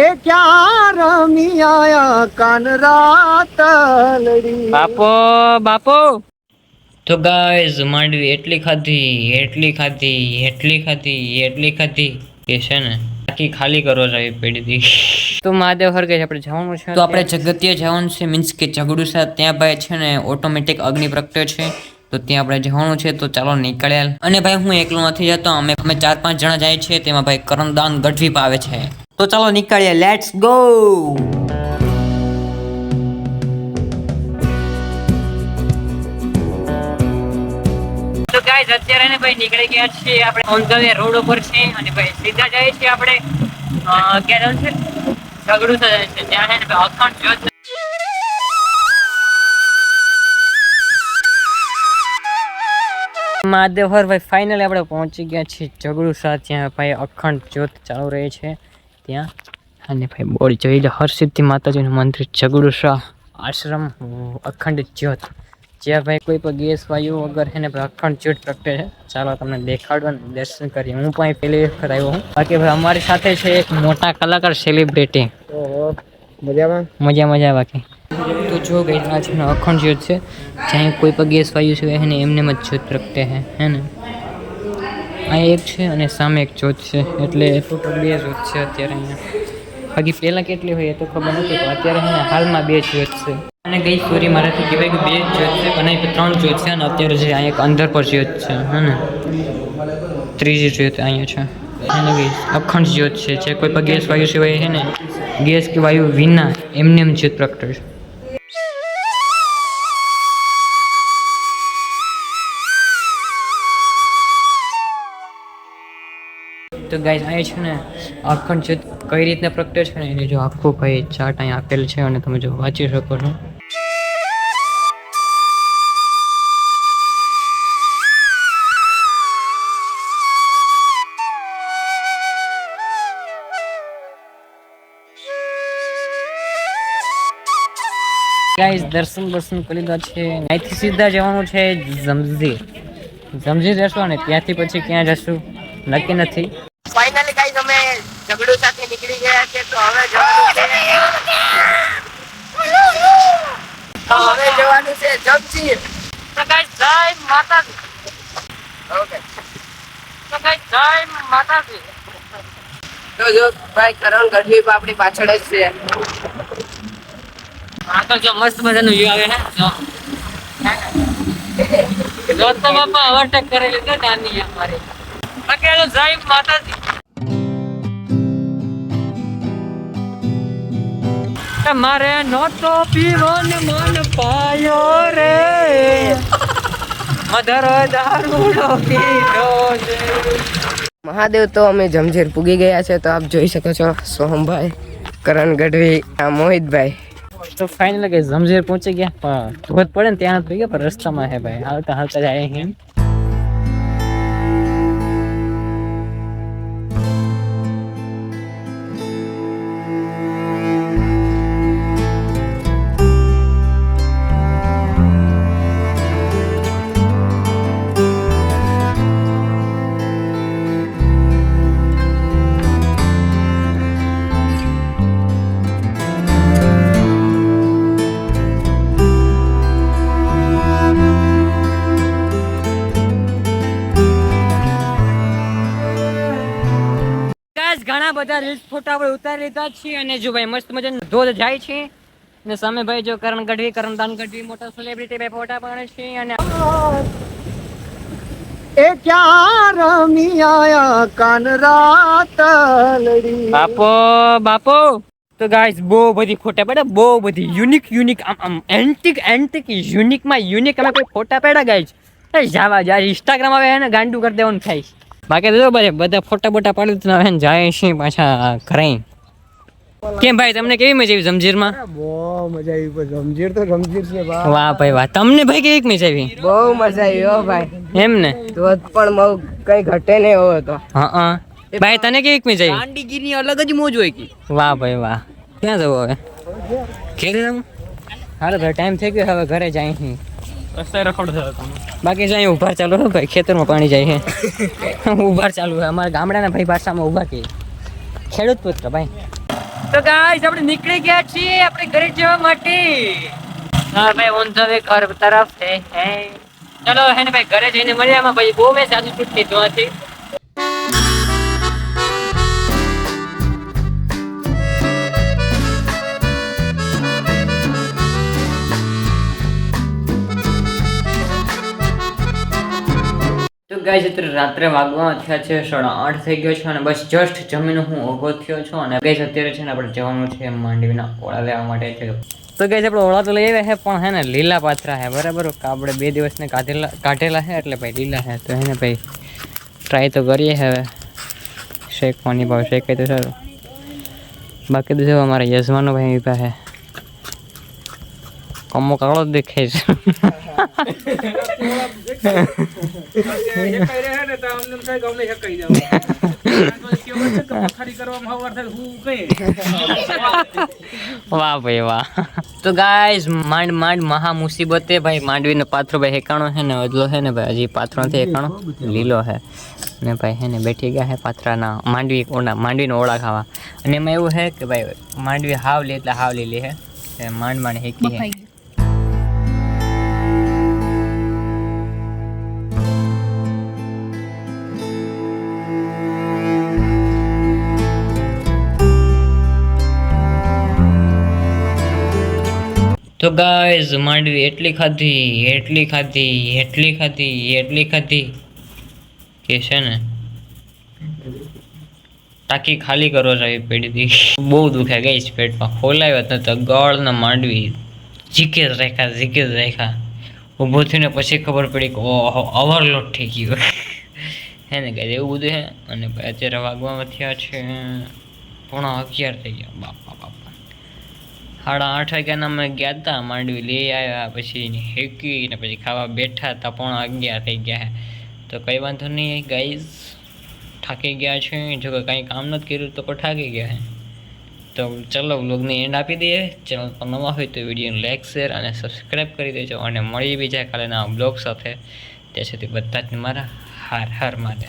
એ ક્યાં રમી આયા કાન રાત લડી બાપો બાપો તો ગાઈઝ માંડવી એટલી ખાધી કે છે ને આખી ખાલી કરવા જોઈએ પેઢી તો મહાદેવ હર કે આપણે જવાનું છે તો આપણે જગતિયા જવાનું છે મીન્સ કે ઝઘડુસા ત્યાં ભાઈ છે ને ઓટોમેટિક અગ્નિ પ્રગટ્યો છે તો ત્યાં આપણે જવાનું છે તો ચાલો નીકળ્યા અને ભાઈ હું એકલો નથી જતો અમે 4-5 જણા જાય છે તેમાં ભાઈ કરમદાન ગઢવી પાવે છે તો ચાલો નીકળીએ લેટ્સ ગો તો ગાઈઝ અત્યારે ને ભાઈ નીકળી ગયા છીએ આપણે ઓન ધ વે રોડ ઉપર છે અને ભાઈ સીધા જાય છે આપણે ક્યાં છે ઝઘડુસા જાય છે ત્યાં છે ને અખંડ જ્યોત મહાદેવહર ભાઈ ફાઇનલી આપણે પહોંચી ગયા છીએ ઝઘડુસા ત્યાં ભાઈ અખંડ જ્યોત ચાલુ રહે છે ત્યાં અને ભાઈ બોલ જોઈ લો હરસિદ્ધિ માતાજીનું મંદિર ઝઘડુસા આશ્રમ અખંડ જ્યોત જ્યાં ભાઈ કોઈ પણ ગેસ વાયુ વગર છે ને અખંડ જ્યોત પ્રગટે છે ચાલો તમને દેખાડવા દર્શન કરીએ હું પણ પહેલી વખત આવ્યો હું બાકી ભાઈ અમારી સાથે છે એક મોટા કલાકાર સેલિબ્રિટી મજા બાકી તો જો ગઈ આ છે ને અખંડ જ્યોત છે જ્યાં કોઈ પણ ગેસ વાયુ છે એને એમને જ જ્યોત પ્રગટે છે હે ને આ એક છે અને સામે એક જ્યોત છે એટલે ટોટલ 2 જ્યોત છે અત્યારે અહીંયા બાકી પહેલાં કેટલી હોય એ તો ખબર નથી પણ અત્યારે છે ને હાલમાં 2 જ્યોત છે અને ગઈ સોરી મારાથી કહેવાય કે 2 જ્યોત છે અને 3 જ્યોત છે અને અત્યારે જે અહીંયા એક અંદર પર જ્યોત છે હે ને ત્રીજી જ્યોત અહીંયા છે એને ગઈ અખંડ જ્યોત છે જે કોઈ પણ ગેસ વાયુ સિવાય છે ને ગેસ કે વાયુ વિના એમને જ્યોત પ્રગટે છે તો ગાઈઝ અહીંયા છે ને અખંડ જ્યોત કઈ રીતના પ્રગટે છે ને એની જો આખું ભાઈ ચાર્ટ અહીંયા આપેલ છે અને તમે જો વાંચી શકો છો ગાઈઝ દર્શન કરી લીધા છે અહીંથી સીધા જવાનું છે જમઝીર જશું અને ત્યાંથી પછી ક્યાં જશું નક્કી નથી ફાઇનલી ગાઈઝ અમે ઝઘડુસાથી નીકળી ગયા છે તો હવે જવાનું છે જમઝીર તો ગાઈઝ જય માતાજી ઓકે તો ગાઈઝ જય માતાજી તો જો ભાઈ કરણ ગઢવી આપણી પાછળ જ છે આ તો જો મસ્ત મજાનું વ્યૂ આવે છે જો તો બાપા ઓવરટેક કરી લીધો નાની અમારી અકેલો જય માતાજી તમારે નોટો પીવન મન પાયો રે મધર દારૂડો પીધો છે મહાદેવ તો અમે જમઝીર પૂગી ગયા છે તો આપ જોઈ શકો છો સોહમભાઈ કરણ ગઢવી મોહિતભાઈ તો ફાઇનલ કે જમઝીર પહોંચી ગયા પણ ધોધ પડે ને ત્યાં થઈ ગયા પણ રસ્તામાં હે ભાઈ હાલતા જાય એમ ઘણા બધા રીલ્સ ફોટા આપણે ઉતારી લીધા છીએ અને જો ભાઈ મસ્ત મજાનો ધોધ જાય છે અને સામે ભાઈ જો કરણ ગઢવી કરમદાન ગઢવી મોટા સેલિબ્રિટી ભાઈ ફોટા પાડે છે અને એ ક્યાં રમી આયા કાન રાત લડી બાપો તો ગાઈસ બહુ બધી ફોટા પડે બહુ બધી યુનિક આમ એન્ટિક યુનિક અમે કોઈ ફોટા પડ્યા ગાઈસ જાવા જાય ઇન્સ્ટાગ્રામ આવે ને ગાંડું કરી દેવાનું થાય બાકી તો બધા ફોટા બોટા પાડી હવે જાય છે પાછા ઘરે કેમ ભાઈ તમને કેવી મજા આવી જમઝીરમાં બહુ મજા આવી જમઝીર તો જમઝીર છે વાહ ભાઈ વાહ તમને ભાઈ કેવી મજા આવી બહુ મજા આવી હો ભાઈ એમ ને ધોધ પણ કઈ ઘટે નહીં એવો હતો હા ભાઈ તને કેવી મજા આવી દાંડીગીરની અલગ જ મોજ હોય કે વાહ ભાઈ વાહ ક્યાં જવું હવે ઘરે જવું હાલો ભાઈ ટાઈમ થઈ ગયો હવે ઘરે જાય છે બાકી જાય ઉભાર ચાલુ હે ભાઈ ખેતરમાં પાણી જાય છે ઉભાર ચાલુ હે અમારા ગામડાના ભાઈ ભાષામાં ઉભા કે ખેડૂત પુત્ર ભાઈ તો ગાઈસ આપણે નીકળી ગયા છીએ આપણે ઘરે જવા માટે હા ભાઈ ઓન ધ વે ઘર તરફ હે ચલો હે ને ભાઈ ઘરે જઈને મળીએ આમાં ભાઈ બહુ મેં સાચું છૂટતી જોવાથી તો ગાઈસ અત્યારે રાત્રે વાગવામાં થયા છે 8:30 થઈ ગયો છે અને બસ જસ્ટ જમીને હું ઊભો થયો છું અને ગાઈસ અત્યારે છે ને આપણે જવાનું છે માંડવીના ઓળા લેવા માટે છે તો ગાઈસ આપણે ઓળા તો લઈ આવ્યા છે પણ હે ને લીલા પાથરા છે બરાબર આપણે 2 દિવસને કાઢેલા છે એટલે ભાઈ લીલા છે તો હે ને ભાઈ ટ્રાય તો કરીએ હવે શેકવાની ભાવ શેકાય તો સારું બાકી તો જો અમારા યજમાનો ભાઈ પાસે કમો કાળો જ દેખાય છે વાહ ભાઈ વાહ તો ગાઈઝ માંડ મહા મુસીબતે ભાઈ માંડવીનો પાથરો ભાઈ હેકાણો છે ને અદલો છે ને ભાઈ હજી પાથરો નથી હેકાણો લીલો છે ને ભાઈ હે ને બેઠી ગયા છે પાથરાના માંડવીનો ઓળા ખાવા અને એમાં એવું છે કે ભાઈ માંડવી હાવ લે એટલે હાવ લીલી છે માંડ હેકી છે તો ગાઈઝ માંડવી એટલી ખાધી કે છે ને ટાંકી ખાલી કરવા જોઈએ પેઢી બહુ દુખે ગાઈઝ પેટમાં ખોલાવ્યા હતા તો ગળ ને માંડવી ઝીકે જ રેખા ઊભો થઈને પછી ખબર પડી કે ઓહો ઓવરલોડ થઈ ગયો હે ને ગાઈઝ એવું બધું હે અને અત્યારે વાગવામાં થયા છે 11:30 થઈ ગયા બાપા 8:30 વાગ્યાના અમે ગયા હતા માંડવી લઈ આવ્યા પછી હેકી ને પછી ખાવા બેઠા હતા 11:30 થઈ ગયા તો કંઈ વાંધો નહીં ગાઈઝ થાકી ગયા છે જો કે કંઈ કામ નથી કર્યું તો થાકી ગયા તો ચલો વ્લોગની એન્ડ આપી દઈએ ચેનલ પર નવા હોય તો વિડીયોને લાઈક શેર અને સબસ્ક્રાઈબ કરી દેજો અને મળી બીજા કાલેના બ્લોગ સાથે ત્યાં સુધી બધા જ મારા હાર હાર માને